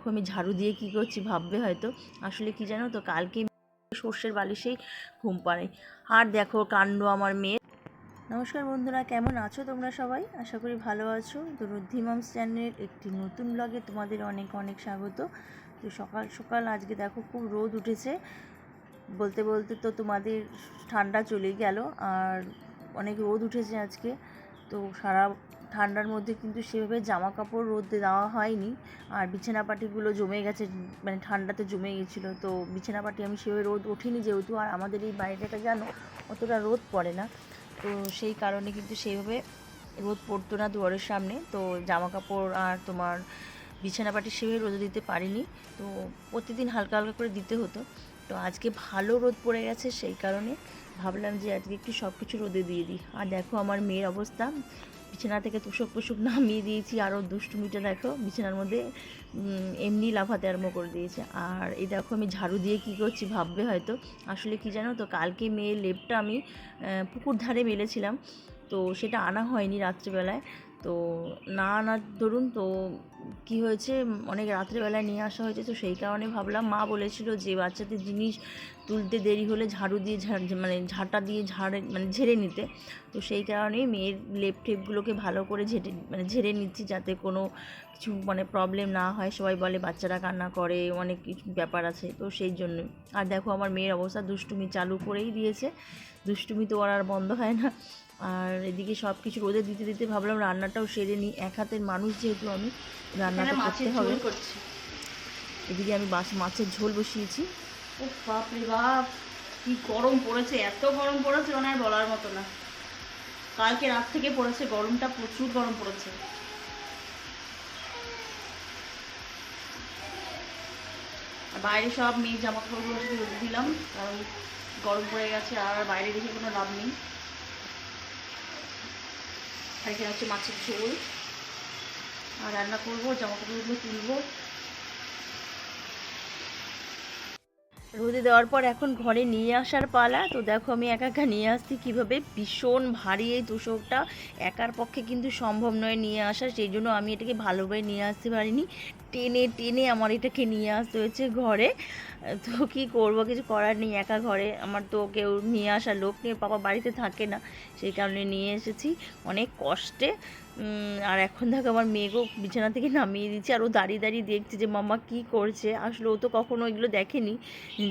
দেখো আমি ঝাড়ু দিয়ে কি করছি ভাববে হয়তো, আসলে কি জানো তো, কালকে সর্ষের বালিশেই ঘুম পাড়াই। আর দেখো কাণ্ড আমার মেয়ে। নমস্কার বন্ধুরা, কেমন আছো তোমরা সবাই? আশা করি ভালো আছো। তো রুদ্ধি মামস চ্যানেলের একটি নতুন ব্লগে তোমাদের অনেক অনেক স্বাগত। তো সকাল সকাল আজকে দেখো খুব রোদ উঠেছে, বলতে বলতে তো তোমাদের ঠান্ডা চলে গেল। আর অনেক রোদ উঠেছে আজকে, তো সারা ঠান্ডার মধ্যে কিন্তু সেভাবে জামা কাপড় রোদে দেওয়া হয়নি। আর বিছানাপাটিগুলো জমে গেছে, মানে ঠান্ডাতে জমে গেছিলো, তো বিছানাপাটি আমি সেভাবে রোদ ওঠেনি যেহেতু। আর আমাদের এই বাড়িটাটা জানো অতটা রোদ পড়ে না, তো সেই কারণে কিন্তু সেইভাবে রোদ পড়তো না দুয়ারের সামনে। তো জামা কাপড় আর তোমার বিছানাপাটি সেভাবে রোদে দিতে পারিনি, তো প্রতিদিন হালকা হালকা করে দিতে হতো। তো আজকে ভালো রোদ পড়ে গেছে, সেই কারণে ভাবলাম যে আজকে একটু সব কিছু রোদে দিয়ে দিই। আর দেখো আমার মেয়ের অবস্থা, বিছানা থেকে তোষক পোষক নামিয়ে দিয়েছি, আরও দুষ্টুমিটা দেখো বিছানার মধ্যে এমনি লাফাতে আরম্ভ করে দিয়েছে। আর এই দেখো আমি ঝাড়ু দিয়ে কি করছি ভাববে হয়তো, আসলে কি জানো তো, কালকে মেয়ের লেপটা আমি পুকুর ধারে মেলেছিলাম, তো সেটা আনা হয়নি রাত্রিবেলায়। তো না আনার দরুন তো কী হয়েছে, অনেক রাত্রিবেলায় নিয়ে আসা হয়েছে, তো সেই কারণে ভাবলাম, মা বলেছিল যে বাচ্চাদের জিনিস তুলতে দেরি হলে ঝাড়ু দিয়ে মানে ঝাঁটা দিয়ে ঝেড়ে নিতে। তো সেই কারণেই মেয়ের লেপ টেপগুলোকে ভালো করে ঝেড়ে নিচ্ছি, যাতে কোনো কিছু প্রবলেম না হয়। সবাই বলে বাচ্চারা কান্না করে, অনেক কিছু ব্যাপার আছে, তো সেই জন্য। আর দেখো আমার মেয়ের অবস্থা, দুষ্টুমি চালু করেই দিয়েছে, দুষ্টুমি তো আর বন্ধ হয় না। আর এদিকে সব কিছু রোদে দিতে দিতে ভাবলাম রান্নাটাও সেরে নিই, এক হাতের মানুষ যেহেতু আমি, রান্নাটা করতে হবে। এদিকে আমি মাছের ঝোল বসিয়েছি। ও বাপ রে বাপ, কি গরম পড়েছে, এত গরম পড়েছে মানে আর বলার মতো না। কালকে রাত থেকে পড়েছে গরমটা, প্রচুর গরম পড়েছে। আর বাইরে সব মেয়ে জামা কাপড়গুলো রোদে দিলাম, কারণ গরম পড়ে গেছে, আর বাইরে রেখে কোনো লাভ নেই। আর এখানে হচ্ছে মাছের ঝোল, আর রান্না করবো, জামা কাপড়গুলো তুলবো। রোদে দেওয়ার পর এখন ঘরে নিয়ে আসার পালা। তো দেখো আমি একা একা নিয়ে আসছি কীভাবে, ভীষণ ভারী এই তোষকটা, একার পক্ষে কিন্তু সম্ভব নয় নিয়ে আসা, সেই জন্য আমি এটাকে ভালোভাবে নিয়ে আসতে পারিনি, টেনে টেনে আমার এটাকে নিয়ে আসতে হয়েছে ঘরে। তো কী করবো, কিছু করার নেই, একা ঘরে, আমার তো কেউ নিয়ে আসার লোক নেই, পাপা বাড়িতে থাকে না, সেই কারণে নিয়ে এসেছি অনেক কষ্টে। আর এখন দেখো আমার মেয়েকেও বিছানা থেকে নামিয়ে দিচ্ছি, আর ও দাঁড়িয়ে দাঁড়িয়ে দেখছে যে মাম্মা কী করছে। আসলে ও তো কখনো এগুলো দেখেনি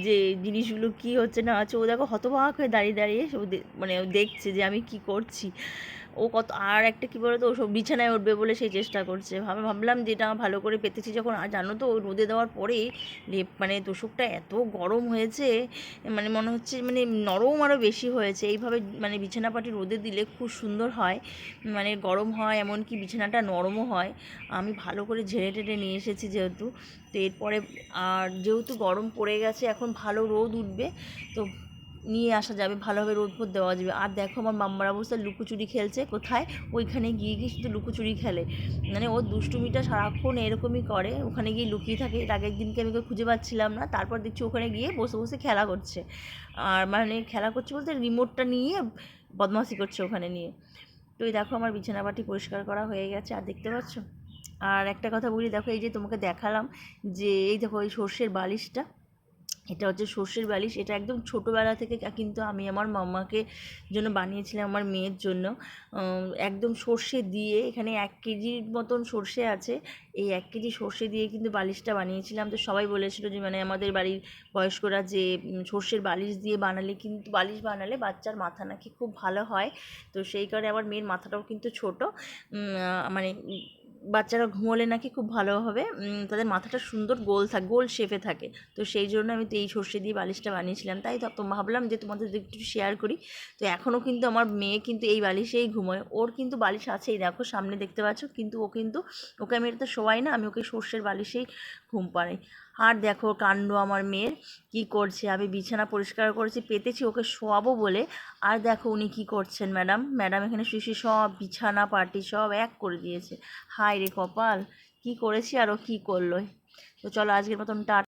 যে জিনিসগুলো কি হচ্ছে না আছে। ও দেখো হতবাক হয়ে দাঁড়িয়ে দাঁড়িয়ে ও ও দেখছে যে আমি কি করছি। ও কত, আর একটা কী বলো তো, ও সব বিছানায় উঠবে বলে সেই চেষ্টা করছে। ভাবলাম যে এটা ভালো করে পেতেছি যখন, আর জানো তো রোদে দেওয়ার পরে তোষকটা এত গরম হয়েছে, মনে হচ্ছে নরম আরও বেশি হয়েছে। এইভাবে বিছানাপাটি রোদে দিলে খুব সুন্দর হয়, গরম হয়, এমনকি বিছানাটা নরমও হয়। আমি ভালো করে ঝেড়ে টেড়ে নিয়ে এসেছি যেহেতু। তো এরপরে, আর যেহেতু গরম পড়ে গেছে, এখন ভালো রোদ উঠবে, তো নিয়ে আসা যাবে, ভালোভাবে রোদ ফোদ দেওয়া যাবে। আর দেখো আমার মাম্মার অবস্থা, লুকোচুরি খেলছে কোথায়, ওইখানে গিয়ে গিয়ে শুধু লুকোচুরি খেলে, ওর দুষ্টুমিটা সারাক্ষণ এরকমই করে, ওখানে গিয়ে লুকিয়ে থাকে। এর আগের দিনকে আমি খুঁজে পাচ্ছিলাম না, তারপর দেখছি ওখানে গিয়ে বসে বসে খেলা করছে। আর খেলা করছে বলতে রিমোটটা নিয়ে বদমাশি করছে ওখানে নিয়ে। তো এই দেখো আমার বিছানাপাটি পরিষ্কার করা হয়ে গেছে, আর দেখতে পাচ্ছ। আর একটা কথা বলি, দেখো এই যে তোমাকে দেখালাম যে এই দেখো এই সর্ষের বালিশটা, এটা হচ্ছে সর্ষের বালিশ। এটা একদম ছোটোবেলা থেকে কিন্তু আমি আমার মাম্মাকে জন্য বানিয়েছিলাম, আমার মেয়ের জন্য। একদম সর্ষে দিয়ে, এখানে 1 কেজির মতন সর্ষে আছে, এই 1 কেজি সর্ষে দিয়ে কিন্তু বালিশটা বানিয়েছিলাম। তো সবাই বলেছিল যে আমাদের বাড়ির বয়স্করা যে সর্ষের বালিশ দিয়ে বালিশ বানালে বাচ্চার মাথা নাকি খুব ভালো হয়। তো সেই কারণে আমার মেয়ের মাথাটাও কিন্তু ছোটো, বাচ্চারা ঘুমোলে নাকি খুব ভালো হবে, তাদের মাথাটা সুন্দর গোল শেপে থাকে। তো সেই জন্য আমি তো এই সর্ষে দিয়ে বালিশটা বানিয়েছিলাম, তাই তো ভাবলাম যে তোমাদের একটু শেয়ার করি। তো এখনও কিন্তু আমার মেয়ে কিন্তু এই বালিশেই ঘুমোয়, ওর কিন্তু বালিশ আছেই, দেখো সামনে দেখতে পাচ্ছ, কিন্তু ওকে আমি এটা শোয়াই না, আমি ওকে সর্ষের বালিশেই ঘুম পাড়াই। আর দেখো কাণ্ড আমার মেয়ের, কি করছে, আমি বিছানা পরিষ্কার করেছি, পেতেছি ওকে শোয়াবো বলে। আর দেখো উনি কি করছেন, ম্যাডাম এখানে শুয়ে সব বিছানা পাটি সব এক করে দিয়েছে। হায় রে কপাল, কি করেছি আর ও কী করলো। তো চলো আজকের মতন টাটা।